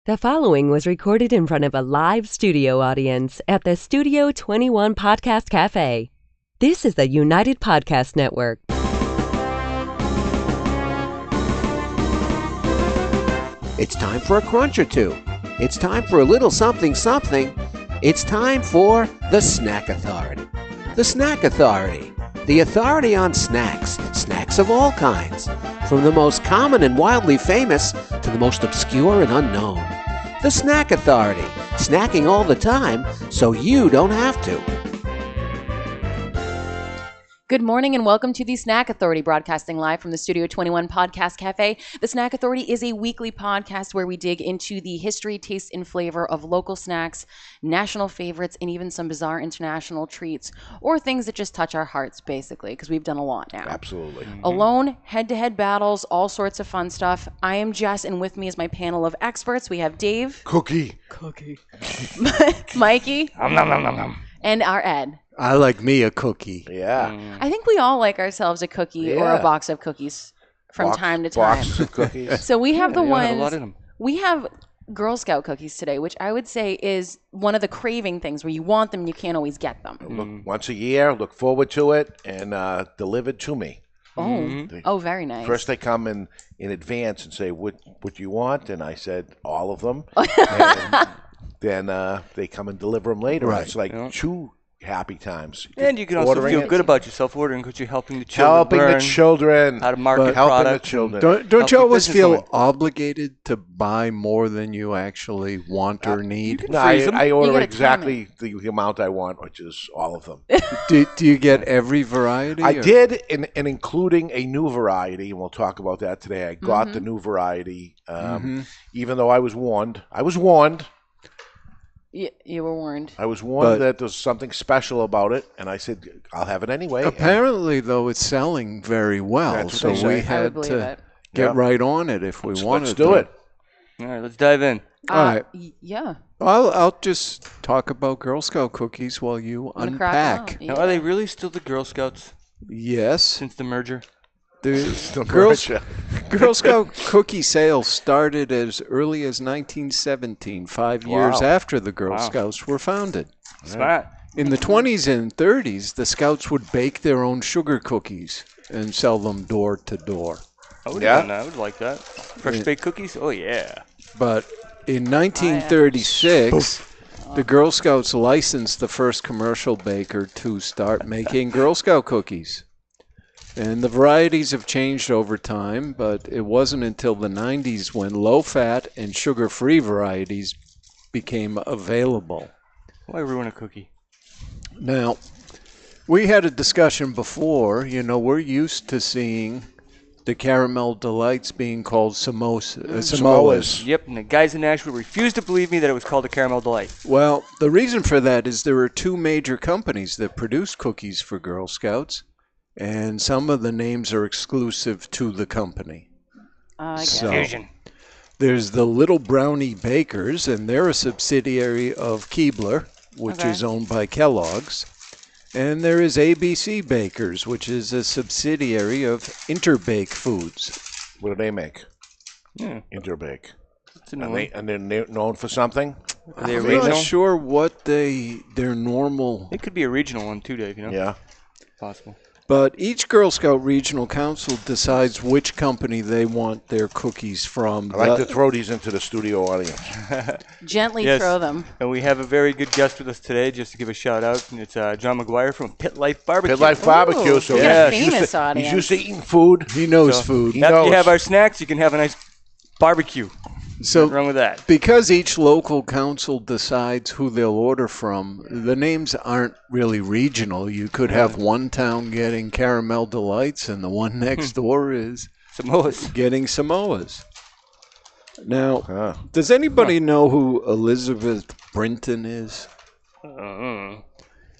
The following was recorded in front of a live studio audience at the Studio 21 Podcast Cafe. This is the United Podcast Network. It's time for a crunch or two. It's time for a little something something. It's time for the Snack Authority. The Snack Authority. The authority on snacks. Snacks of all kinds. From the most common and wildly famous to the most obscure and unknown. The Snack Authority. Snacking all the time so you don't have to. Good morning and welcome to the Snack Authority, broadcasting live from the Studio 21 Podcast Cafe. The Snack Authority is a weekly podcast where we dig into the history, taste, and flavor of local snacks, national favorites, and even some bizarre international treats, or things that just touch our hearts, basically, because we've done a lot now. Absolutely. Alone, head-to-head battles, all sorts of fun stuff. I am Jess, and with me is my panel of experts. We have Dave. Cookie. Mikey. Nom, nom, nom, nom, nom. And our Ed. I like me a cookie. Yeah. I think we all like ourselves a cookie or a Yeah. box of cookies from time to time. Boxes of cookies. So we have the you have a lot ones, in 'em. we have Girl Scout cookies today, which I would say is one of the craving things where you want them and you can't always get them. Look, once a year, look forward to it, and delivered to me. Oh, very nice. First, they come in advance and say, what you want? And I said, all of them. And then they come and deliver them later. Right. It's like two happy times. And you can also Ordering feel it. good about yourself ordering because you're helping the children Helping learn the children. how to market Helping the products. children. Don't Help you the always business feel going. obligated to buy more than you actually want or need? No, freeze 'em. I You order gotta exactly the amount I want, which is all of them. Do you get every variety? I or- did, and including a new variety, and we'll talk about that today. I got the new variety, even though I was warned. You were warned. I was warned But- that there's something special about it, and I said, I'll have it anyway. Apparently, though, it's selling very well, That's what so they say. we I would had believe to it. get Yeah. right on it if we wanted Let's do to. it. All right, let's dive in. All right. Yeah. I'll just talk about Girl Scout cookies while you Wanna crack unpack. them Now, out? are they really still the Girl Scouts Yes, since the merger? the Merger. Girl Scout cookie sales started as early as 1917, 5 years Wow. after the Girl Wow. Scouts were founded. Smart. In the 20s and 30s, the Scouts would bake their own sugar cookies and sell them door to door. I would Yeah. have done that. I would like that. Fresh baked cookies? Oh, yeah. But in 1936, the Girl Scouts licensed the first commercial baker to start making Girl Scout cookies. And the varieties have changed over time, but it wasn't until the 90s when low-fat and sugar-free varieties became available. Why ruin a cookie? Now, we had a discussion before. You know, we're used to seeing the caramel delights being called Samoas. Yep, and the guys in Nashville refused to believe me that it was called a Caramel Delight. Well, the reason for that is there are two major companies that produce cookies for Girl Scouts, and some of the names are exclusive to the company. I guess. So, Fusion. there's the Little Brownie Bakers, and they're a subsidiary of Keebler, which Okay. is owned by Kellogg's. And there is ABC Bakers, which is a subsidiary of Interbake Foods. What do they make? Yeah, Interbake. it's annoying. And they're known for something? Are they a I'm regional? not sure what their normal... It could be a regional one too, Dave, you know? Yeah. Possible. But each Girl Scout Regional Council decides which company they want their cookies from. I like to throw these into the studio audience. Gently Yes. throw them. And we have a very good guest with us today, just to give a shout out. And it's John McGuire from Pit Life Barbecue. Pit Life Barbecue. Ooh, So we got a he's used famous to- audience. He's used to eating food. He knows So, food. He After you knows. have our snacks, you can have a nice barbecue. So Nothing wrong with that. because each local council decides who they'll order from, the names aren't really regional. You could have one town getting Caramel Delights and the one next door is Samoas. getting Samoas. Now, Huh. does anybody know who Elizabeth Brinton is?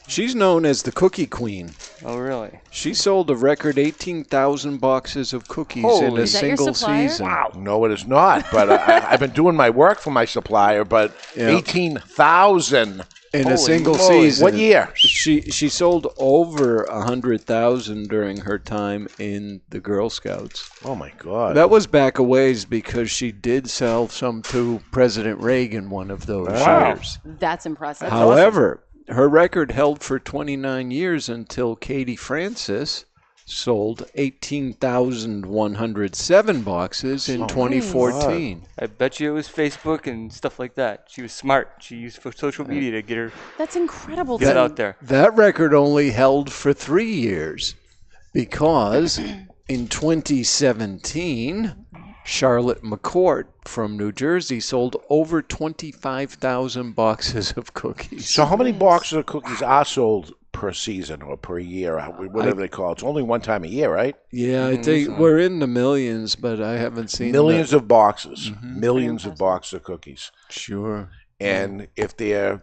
She's known as the Cookie Queen. Oh, really? She sold a record 18,000 boxes of cookies in Holy- a Is that your single supplier? season. No, it is not. But I've been doing my work for my supplier. But Yeah. 18,000 In Holy a single moly. season. What year? She sold over 100,000 during her time in the Girl Scouts. Oh, my God. That was back a ways because she did sell some to President Reagan one of those Wow. years. That's impressive. However, her record held for 29 years until Katie Francis sold 18,107 boxes in 2014. I bet you it was Facebook and stuff like that. She was smart. She used social media to get That's incredible. it out there. That record only held for 3 years because in 2017, Charlotte McCourt from New Jersey sold over 25,000 boxes of cookies. So how many boxes of cookies are sold per season or per year, whatever they call it? It's only one time a year, right? Yeah, I think we're in the millions, but I haven't seen Millions of boxes. Millions of boxes of cookies. Sure. And if they're,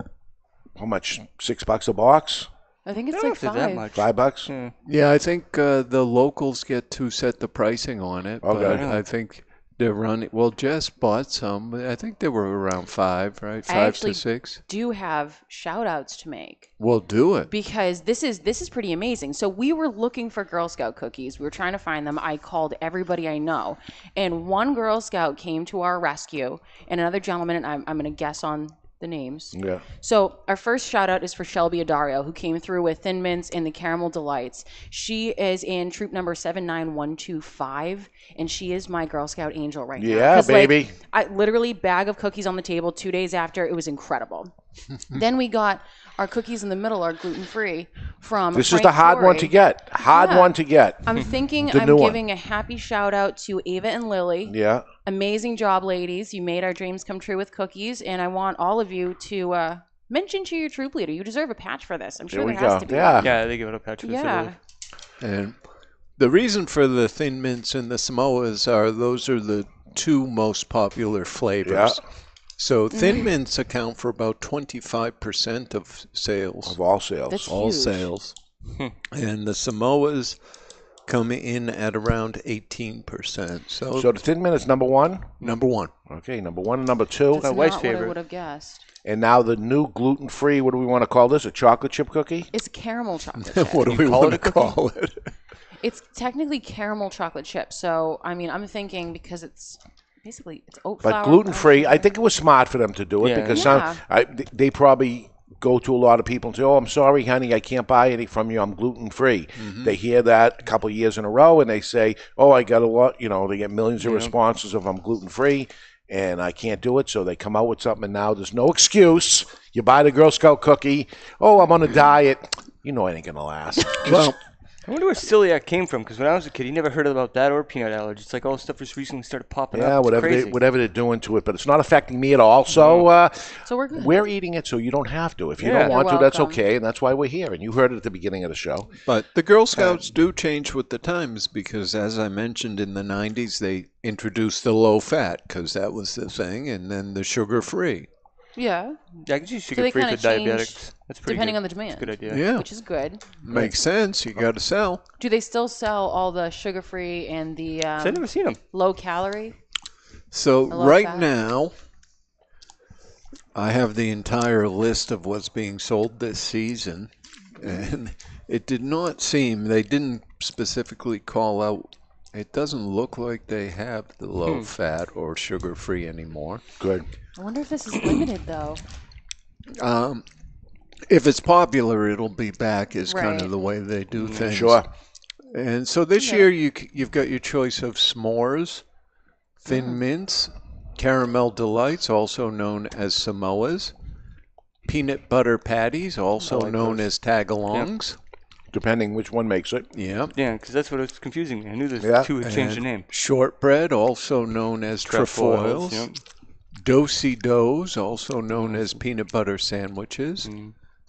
how much, $6 a box? I think it's I don't like know if they're five. that much. $5? Yeah, I think the locals get to set the pricing on it. Okay. But I think they're running. Well, Jess bought some. I think they were around 5, right? 5 actually to 6. Do have shout outs to make We'll do it. because this is pretty amazing. So we were looking for Girl Scout cookies. We were trying to find them. I called everybody I know, and one Girl Scout came to our rescue, and another gentleman. And I'm going to guess on the names. Yeah. So our first shout out is for Shelby Adario, who came through with Thin Mints and the Caramel Delights. She is in troop number 79125, and she is my Girl Scout angel right now. Yeah, 'Cause, baby. I literally bag of cookies on the table 2 days after. It was incredible. Then we got our cookies in the middle are gluten free from. This is Frank the hard one Torrey. to get. Hard Yeah. one to get. I'm thinking The I'm new one. giving a happy shout out to Ava and Lily. Yeah. Amazing job, ladies. You made our dreams come true with cookies, and I want all of you to mention to your troop leader. You deserve a patch for this. I'm sure There we there has go. to be. Yeah. Yeah, they give it a patch. Yeah. And the reason for the Thin Mints and the Samoas are those are the 2 most popular flavors. Yeah. So Thin Mints account for about 25% of sales. Of all sales. That's All huge. sales. And the Samoas come in at around 18%. So, So the Thin Mint is number 1. number 1. Okay, number 1 and number 2. That's not wife's what I favorite. would have guessed. And now the new gluten-free, what do we want to call this? A chocolate chip cookie? It's caramel chocolate chip. What do we call want it to a cookie? call it? It's technically caramel chocolate chip. So, I mean, I'm thinking because it's basically it's oat flour. But gluten-free, I think it was smart for them to do it Yeah. because Yeah. they probably go to a lot of people and say, "Oh, I'm sorry, honey, I can't buy any from you. I'm gluten-free." They hear that a couple of years in a row, and they say, "Oh, I got a lot." You know, they get millions of responses of "I'm gluten-free," and I can't do it. So they come out with something, and now there's no excuse. You buy the Girl Scout cookie. Oh, I'm on a diet. You know, it ain't gonna last. Well, I wonder where celiac came from, because when I was a kid, you never heard about that or peanut allergy. It's like all this stuff just recently started popping Yeah, up. It's whatever crazy. whatever they're doing to it, but it's not affecting me at all. So So we're good. we're eating it, so you don't have to. If you Yeah. don't want You're to, that's welcome. okay, and that's why we're here. And you heard it at the beginning of the show. but the Girl Scouts do change with the times because, as I mentioned, in the 90s, they introduced the low fat because that was the thing, and then the sugar-free. Yeah, Yeah, I can use they sugar-free for kinda change diabetics. That's pretty depending good. on the demand. That's a good idea. Yeah, which is good. makes sense. You got to sell. Do they still sell all the sugar free and the So I've never seen them. low calorie? So I love right that. now, I have the entire list of what's being sold this season, and it did not seem, they didn't specifically call out, it doesn't look like they have the low fat or sugar-free anymore. Good. I wonder if this is limited though. If it's popular, it'll be back is kind Right. of the way they do things. Sure. And so this year you've got your choice of s'mores, Thin Mints, Caramel Delights, also known as Samoas, peanut butter patties, also like known those. as tagalongs. Depending which one makes it. Yeah. Yeah, because that's what was confusing me. I knew those Yeah. two had changed the name. Shortbread, also known as trefoils. Yep. Do-si-dos, also known as peanut butter sandwiches.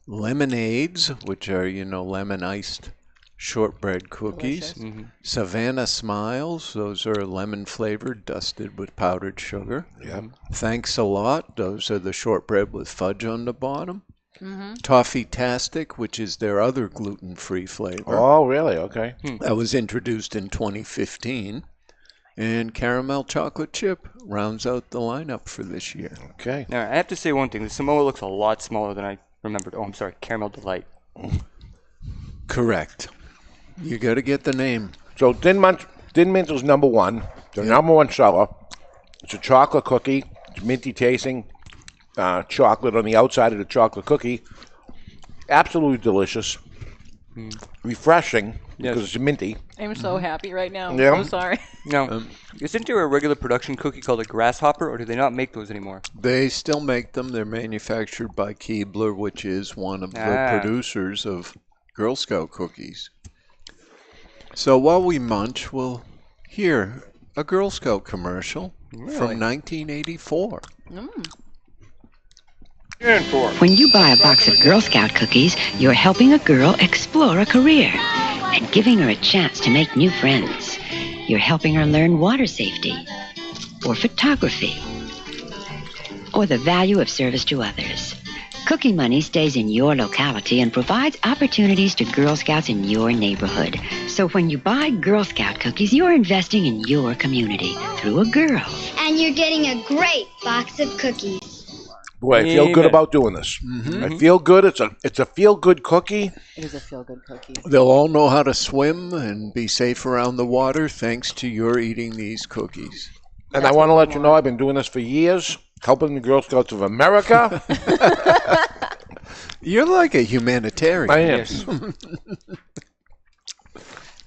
Lemonades, which are, lemon iced shortbread cookies. Delicious. Savannah Smiles, those are lemon flavored, dusted with powdered sugar. Yeah. Thanks a lot, those are the shortbread with fudge on the bottom. Toffee-tastic, which is their other gluten-free flavor. Oh, really? Okay. That was introduced in 2015. And caramel chocolate chip rounds out the lineup for this year. Okay. Now, I have to say one thing. The Samoa looks a lot smaller than I remembered. Oh, I'm sorry, Caramel Delight. Correct. You got to get the name. So Thin Mints was number one. The number one seller. It's a chocolate cookie. It's minty tasting. Chocolate on the outside of the chocolate cookie. Absolutely delicious. Refreshing because it's minty. I'm so happy right now. I'm Yeah. so sorry. Now, isn't there a regular production cookie called a grasshopper, or do they not make those anymore? They still make them. They're manufactured by Keebler, which is one of the producers of Girl Scout cookies. So while we munch, we'll hear a Girl Scout commercial from 1984. When you buy a box of Girl Scout cookies, you're helping a girl explore a career and giving her a chance to make new friends. You're helping her learn water safety or photography or the value of service to others. Cookie money stays in your locality and provides opportunities to Girl Scouts in your neighborhood. So when you buy Girl Scout cookies, you're investing in your community through a girl. And you're getting a great box of cookies. Boy, I feel good about doing this. I feel good. It's a feel-good cookie. It is a feel-good cookie. They'll all know how to swim and be safe around the water thanks to your eating these cookies. And I want to let you know I've been doing this for years, helping the Girl Scouts of America. You're like a humanitarian. I am.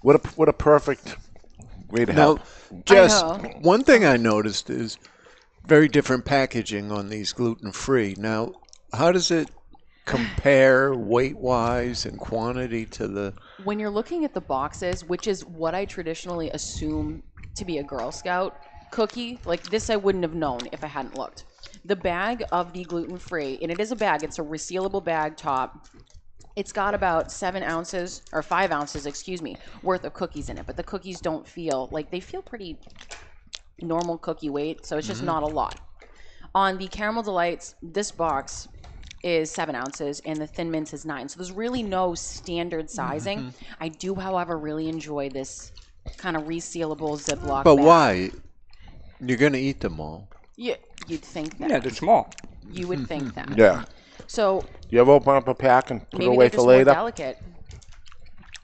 What a perfect way to help. Now, Jess, one thing I noticed is very different packaging on these gluten-free. Now, how does it compare weight-wise and quantity to the... When you're looking at the boxes, which is what I traditionally assume to be a Girl Scout cookie, like this I wouldn't have known if I hadn't looked. The bag of the gluten-free, and it is a bag, it's a resealable bag top. It's got about 7 ounces, or 5 ounces, excuse me, worth of cookies in it. But the cookies don't feel, like they feel pretty normal cookie weight, so it's just not a lot. On the Caramel Delights, this box is 7 ounces, and the Thin Mints is 9. So there's really no standard sizing. I do, however, really enjoy this kind of resealable Ziploc But bag. why? You're going to eat them all. Yeah, you'd think that. Yeah, they're small. You would think that. Yeah. So You ever open up a pack and put it maybe away they're for just more later? delicate.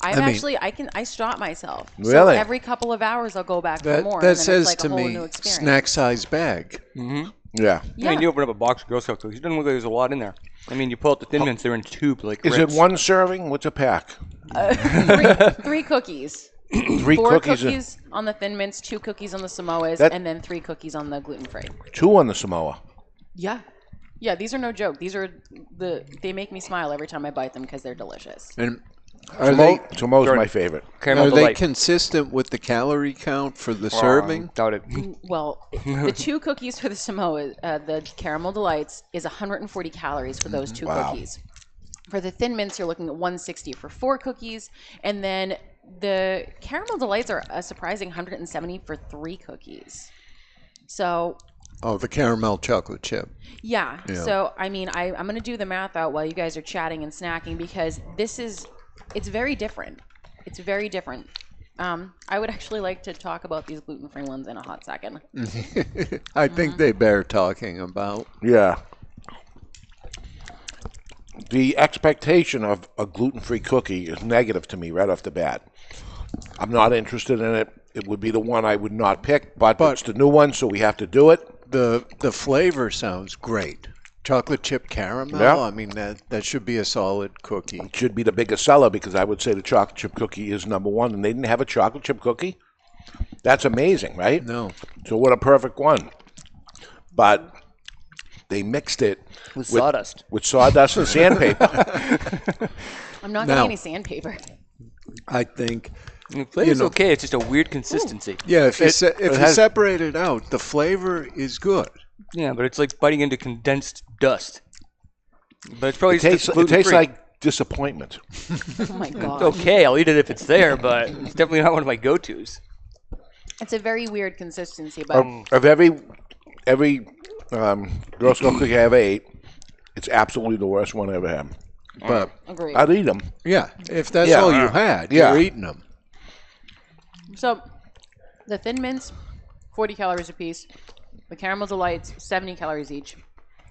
I stop myself. So Really? every couple of hours I'll go back for more. That and then says it's like to a whole me, new experience. snack-size bag. Yeah. Yeah. I mean, you open up a box of Girl Scout cookies, it doesn't look like there's a lot in there. I mean, you pull out the Thin Mints, they're in tube like Is Ritz. it one serving? What's a pack? Three cookies. 3 4 cookies. cookies on the Thin Mints, 2 cookies on the Samoas, That- and then 3 cookies on the gluten-free. 2 on the Samoa. Yeah. Yeah, these are no joke. These are they make me smile every time I bite them because they're delicious. And are they Samoa's my favorite. Caramel are they Delight. consistent with the calorie count for the serving? Doubt it. Well, the 2 cookies for the Samoa, the Caramel Delights, is 140 calories for those 2 cookies. For the Thin Mints, you're looking at 160 for 4 cookies, and then the Caramel Delights are a surprising 170 for 3 cookies. So Oh, the caramel chocolate chip. yeah. So I mean, I'm gonna do the math out while you guys are chatting and snacking because it's very different. It's very different. I would actually like to talk about these gluten-free ones in a hot second. I think they bear talking about. Yeah. The expectation of a gluten-free cookie is negative to me right off the bat. I'm not interested in it. It would be the one I would not pick, but it's the new one, so we have to do it. The flavor sounds great. Chocolate chip caramel. Yeah. I mean that should be a solid cookie. It should be the biggest seller because I would say the chocolate chip cookie is number one, and they didn't have a chocolate chip cookie. That's amazing, right? No. So what a perfect one. But they mixed it With sawdust. with sawdust and sandpaper. I'm not Now- getting any sandpaper. I think. The flavor's know- okay, it's just a weird consistency. Yeah, if you has- separate it out, the flavor is good. Yeah, but it's like biting into condensed dust. But it's probably It tastes gluten-free. like disappointment. Oh my god. It's okay, I'll eat it if it's there, but it's definitely not one of my go-tos. It's a very weird consistency, but Of every Girl Scout cookie I ever ate, it's absolutely the worst one I ever had. But agreed. I'd eat them. yeah, if that's Yeah. all you had, Yeah. you're eating them. So, the Thin Mints, 40 calories a piece. The Caramel Delights, 70 calories each.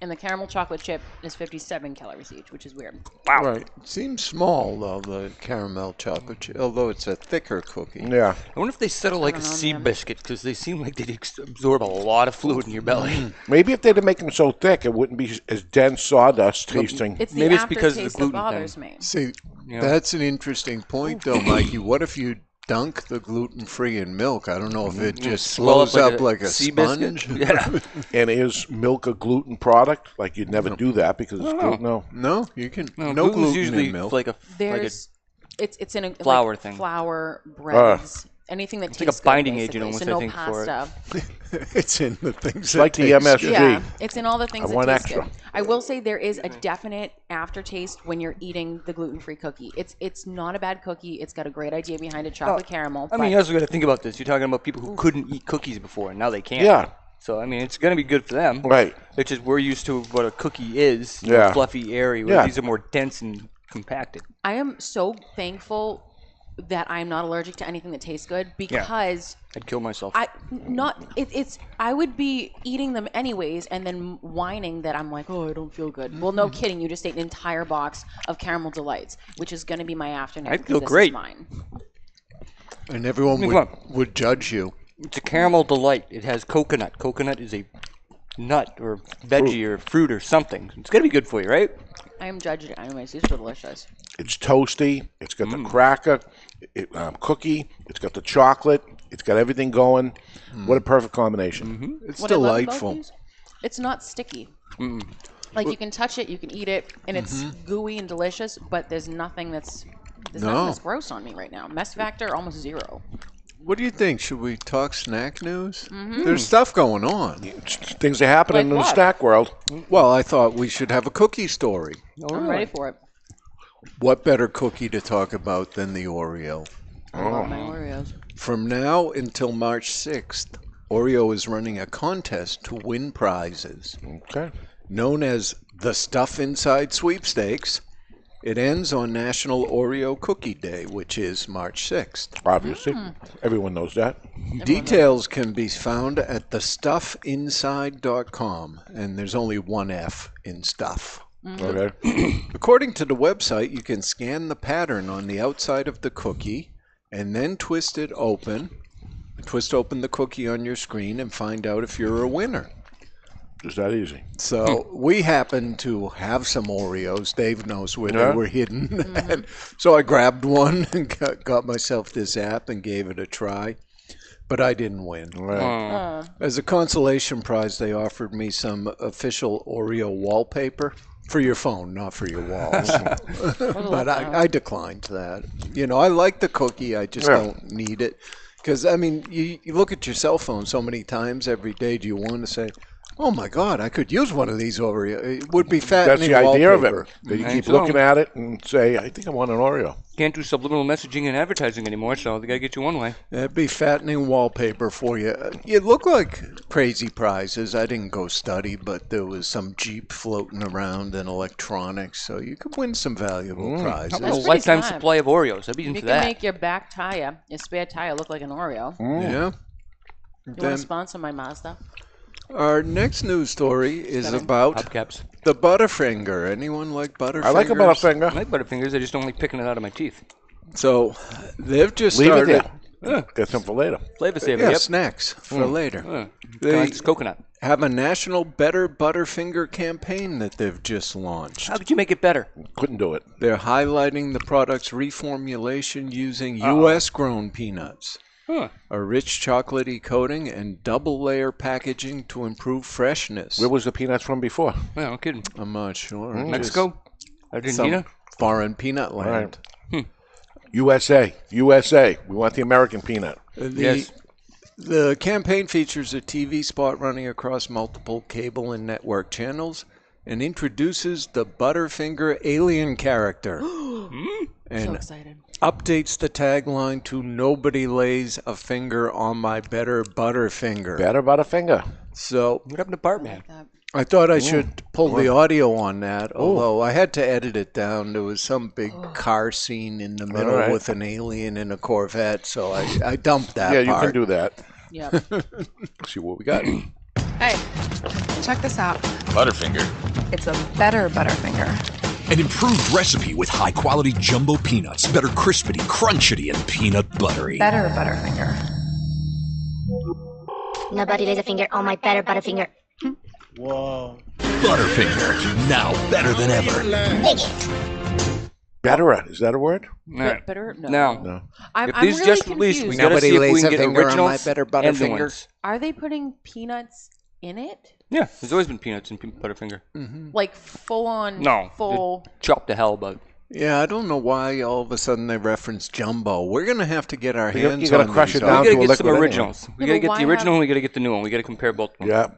And the caramel chocolate chip is 57 calories each, which is weird. Wow. Right. Seems small, though, the caramel chocolate chip, although it's a thicker cookie. Yeah. I wonder if they settle like a sea biscuit, because they seem like they'd absorb a lot of fluid in your belly. Maybe if they'd make them so thick, it wouldn't be as dense sawdust tasting. It's the Maybe it's because of the aftertaste that gluten bothers thing. me. See, Yeah. that's an interesting point, though, Mikey. What if you dunk the gluten-free in milk? I don't know if it just Swell slows up like a sea sponge. biscuit? Yeah. And is milk a gluten product? Like you'd never do that because it's gluten. No. No, you can. No, Gluten's gluten usually in milk. like a There's, it's in a flour like, thing. flour, breads, anything that like tastes a binding good, agent basically. almost, So I no think, for it. pasta. It's in the things Like that the taste MSG. good. Yeah, it's in all the things I that want taste extra. good. I will say there is a definite aftertaste when you're eating the gluten-free cookie. It's not a bad cookie. It's got a great idea behind it, chocolate caramel. I mean, you also got to think about this. You're talking about people who couldn't eat cookies before, and now they can. Yeah. So, I mean, it's going to be good for them. Right. It's just we're used to what a cookie is. Yeah. Fluffy, airy. Where Yeah. these are more dense and compacted. I am so thankful that I'm not allergic to anything that tastes good because I'd kill myself. I would be eating them anyways and then whining that I'm like, oh, I don't feel good. Well, no kidding. You just ate an entire box of caramel delights, which is going to be my afternoon. I feel because this great. is mine. And everyone I mean, would judge you. It's a caramel delight. It has coconut. Coconut is a nut or veggie or fruit or something. It's going to be good for you, right? I am judging it anyways. These are delicious. It's toasty. It's got the cracker, cookie. It's got the chocolate. It's got everything going. What a perfect combination. It's What I love about delightful. these, it's not sticky. Like you can touch it, you can eat it, and it's gooey and delicious. But there's nothing that's nothing that's gross on me right now. Mess factor almost zero. What do you think? Should we talk snack news? There's stuff going on. Things are happening Like in the what? snack world. Well, I thought we should have a cookie story. I'm ready for it. What better cookie to talk about than the Oreo? I love my Oreos. From now until March 6th, Oreo is running a contest to win prizes. Okay. Known as the Stuff Inside Sweepstakes, it ends on National Oreo Cookie Day, which is March 6th. Obviously. Everyone knows that. Details can be found at thestuffinside.com, and there's only one F in stuff. Okay. According to the website, you can scan the pattern on the outside of the cookie and then twist it open. Twist open the cookie on your screen and find out if you're a winner. Just that easy. So we happen to have some Oreos. Dave knows where Yeah. they were hidden. And so I grabbed one and got myself this app and gave it a try. But I didn't win. Right. As a consolation prize, they offered me some official Oreo wallpaper for your phone, not for your walls. But I declined that. You know, I like the cookie. I just don't need it. Because, I mean, you look at your cell phone so many times every day. Do you want to say, oh, my God, I could use one of these Oreo. It would be That's fattening the idea of wallpaper. it. That you I keep think so. looking at it and say, I think I want an Oreo. Can't do subliminal messaging and advertising anymore, so they got to get you one way. That'd be fattening wallpaper for you. You look like crazy prizes. I didn't go study, but there was some Jeep floating around and electronics, so you could win some valuable prizes. How about a That's pretty lifetime smart. supply of Oreos? I'd be You into can that. make your back tire, your spare tire, look like an Oreo. Yeah. You want Then to sponsor my Mazda? our next news story is about Hubcaps. the Butterfinger. Anyone like Butterfingers? I like a I Butterfinger. like Butterfingers. I just don't like picking it out of my teeth. So they've just Leave started. it there. Get some for later. Flavor saver. Yeah, Yep. snacks for later. Kind They of like this coconut. have a national Better Butterfinger campaign that they've just launched. How could you make it better? Couldn't do it. They're highlighting the product's reformulation using U.S. grown peanuts. Huh. A rich chocolatey coating and double layer packaging to improve freshness. Where was the peanuts from before? Yeah, no kidding. I'm not sure. Mexico? Just some Argentina? foreign peanut land. USA. USA. We want the American peanut. Yes. The campaign features a TV spot running across multiple cable and network channels and introduces the Butterfinger alien character. So And excited. updates the tagline to "Nobody lays a finger on my better Butterfinger." Better Butterfinger. So What happened to Bartman? I thought I should pull the audio on that, although I had to edit it down. There was some big car scene in the middle right. with an alien in a Corvette, so I dumped that Yeah, you part. can do that. Yep. See what we got. Hey, check this out. Butterfinger. It's a better Butterfinger. An improved recipe with high-quality jumbo peanuts that are crispity, crunchity, and peanut buttery. Better Butterfinger. Nobody lays a finger on my better Butterfinger. Whoa. Butterfinger, now better than ever. Dig it. Better, is that a word? Better? No. No. I'm If these really just confused. released, we gotta Nobody see if lays we a can get finger on my originals better and new Butterfinger. ones. Are they putting peanuts in it? Yeah, there's always been peanuts in Butterfinger. Like full on? No, Full. chopped to hell, but Yeah, I don't know why all of a sudden they reference jumbo. We're going to have to get our hands you gotta on crush these. it down we to gotta a get some liquid originals. We Yeah, gotta but get why the original have- and we gotta get the new one. We gotta compare both of them. Yeah.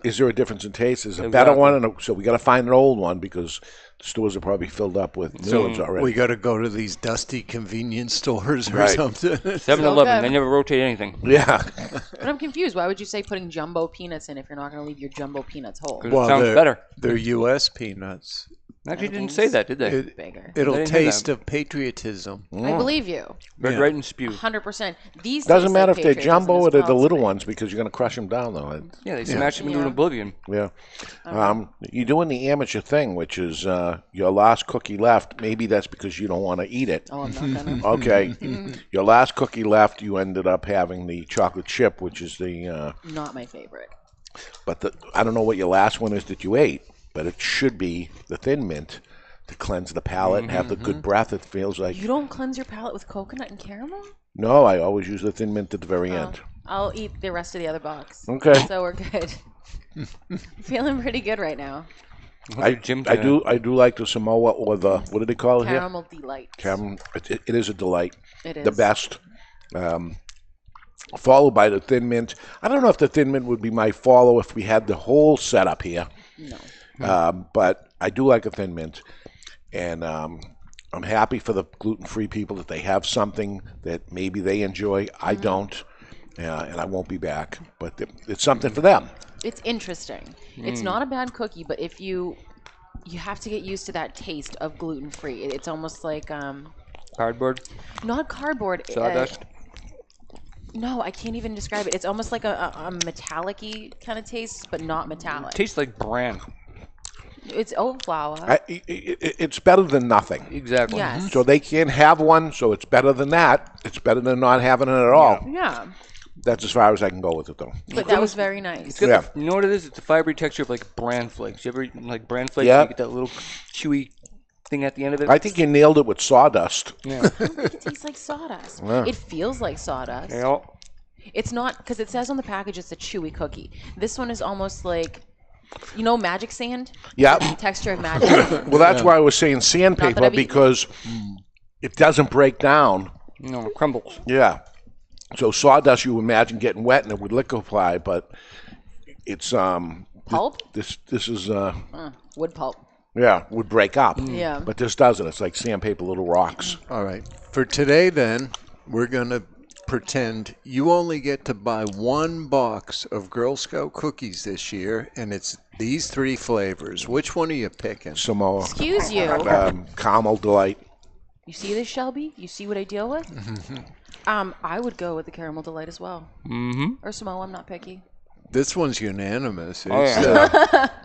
Is there a difference in taste? Is a better Exactly. one, so we got to find an old one because the stores are probably filled up with new ones already. We got to go to these dusty convenience stores or Right. something. 7-Eleven, good. they never rotate anything. Yeah. But I'm confused. Why would you say putting jumbo peanuts in if you're not going to leave your jumbo peanuts whole? 'Cause it sounds better. They're U.S. peanuts. Actually, didn't say that, did they? Bigger. It'll They didn't hear taste that. of patriotism. I believe you. Red, Yeah. right, and spew. 100%. These Doesn't taste matter like if they're patriotism jumbo as or they're well the to little me. ones because you're going to crush them down, though. Yeah, they smash them into Yeah. oblivion. Yeah. You're doing the amateur thing, which is your last cookie left. Maybe that's because you don't want to eat it. Oh, I'm not going to. Okay. Your last cookie left, you ended up having the chocolate chip, which is the. Not my favorite. But I don't know what your last one is that you ate, but it should be the Thin Mint to cleanse the palate and have the good breath. It feels like. You don't cleanse your palate with coconut and caramel? No, I always use the Thin Mint at the very end. I'll eat the rest of the other box. Okay. So we're good. Feeling pretty good right now. I do like the Samoa or the what do they call it here? Caramel delight. Caramel. It is a delight. It is. The best. Followed by the Thin Mint. I don't know if the Thin Mint would be my follow if we had the whole setup here. No. But I do like a Thin Mint, and I'm happy for the gluten-free people that they have something that maybe they enjoy. I don't, and I won't be back. But it's something for them. It's interesting. It's not a bad cookie, but if you have to get used to that taste of gluten-free. It's almost like Cardboard? not cardboard. Sawdust? No, I can't even describe it. It's almost like a metallic-y kind of taste, but not metallic. Tastes like bran. It's oat flour. It's better than nothing. Exactly. Yes. So they can't have one, so it's better than that. It's better than not having it at all. Yeah. That's as far as I can go with it, though. But that was very nice. It's got Yeah. you know what it is? It's the fibery texture of like bran flakes. You ever eat like bran flakes? Yeah. You get that little chewy thing at the end of it. I think you nailed it with sawdust. Yeah. It tastes like sawdust. Yeah. It feels like sawdust. Yeah. It's not, because it says on the package it's a chewy cookie. This one is almost like, you know, magic sand? Yeah. The texture of magic sand. Well, that's why I was saying Not that sandpaper, I've eaten because it doesn't break down. No, it crumbles. Yeah. So sawdust, you imagine getting wet and it would liquefy, but it's Pulp? This is Wood pulp. would break up. Yeah. But this doesn't. It's like sandpaper, little rocks. All right. For today, then, we're going to pretend you only get to buy one box of Girl Scout cookies this year, and it's these 3 flavors. Which one are you picking? Samoa. Excuse you. Caramel delight. You see this, Shelby? You see what I deal with? I would go with the caramel delight as well. Mm-hmm. Or Samoa, I'm not picky. This one's unanimous. Oh,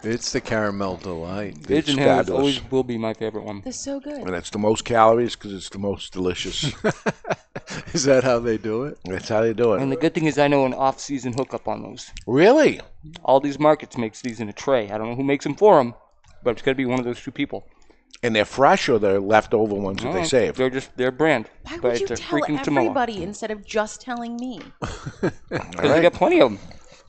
It's the caramel delight. Pigeon It's Hill fabulous. always will be my favorite one. They're so good. And it's the most calories because it's the most delicious. Is that how they do it? That's how they do And it. the good thing is I know an off-season hookup on those. Really? All these markets makes these in a tray. I don't know who makes them for them, but it's got to be one of those 2 people. And they're fresh or they're leftover ones that they saved? They're just their brand. Why but would you it's a tell freaking Samoa. everybody instead of just telling me? Because they got plenty of them.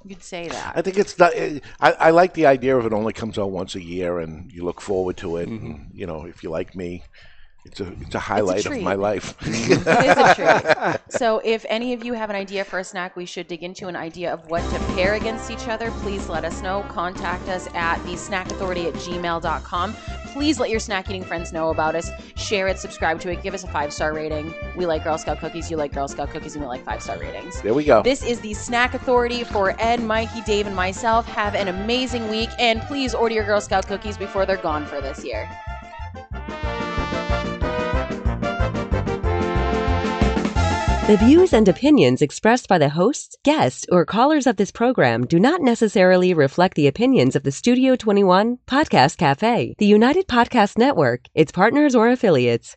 You'd say that. I think it's not. I like the idea of it only comes out once a year, and you look forward to it. And, you know, if you like me, it's a highlight of treat. my life. It is a treat. So if any of you have an idea for a snack we should dig into, an idea of what to pair against each other, please let us know. Contact us at thesnackauthority@gmail.com. Please let your snack eating friends know about us. Share it, subscribe to it, give us a 5-star rating. We like Girl Scout cookies, you like Girl Scout cookies, and we like 5-star ratings. There we go. This is the Snack Authority for Ed, Mikey, Dave, and myself. Have an amazing week, and please order your Girl Scout cookies before they're gone for this year. The views and opinions expressed by the hosts, guests, or callers of this program do not necessarily reflect the opinions of the Studio 21 Podcast Cafe, the United Podcast Network, its partners, or affiliates.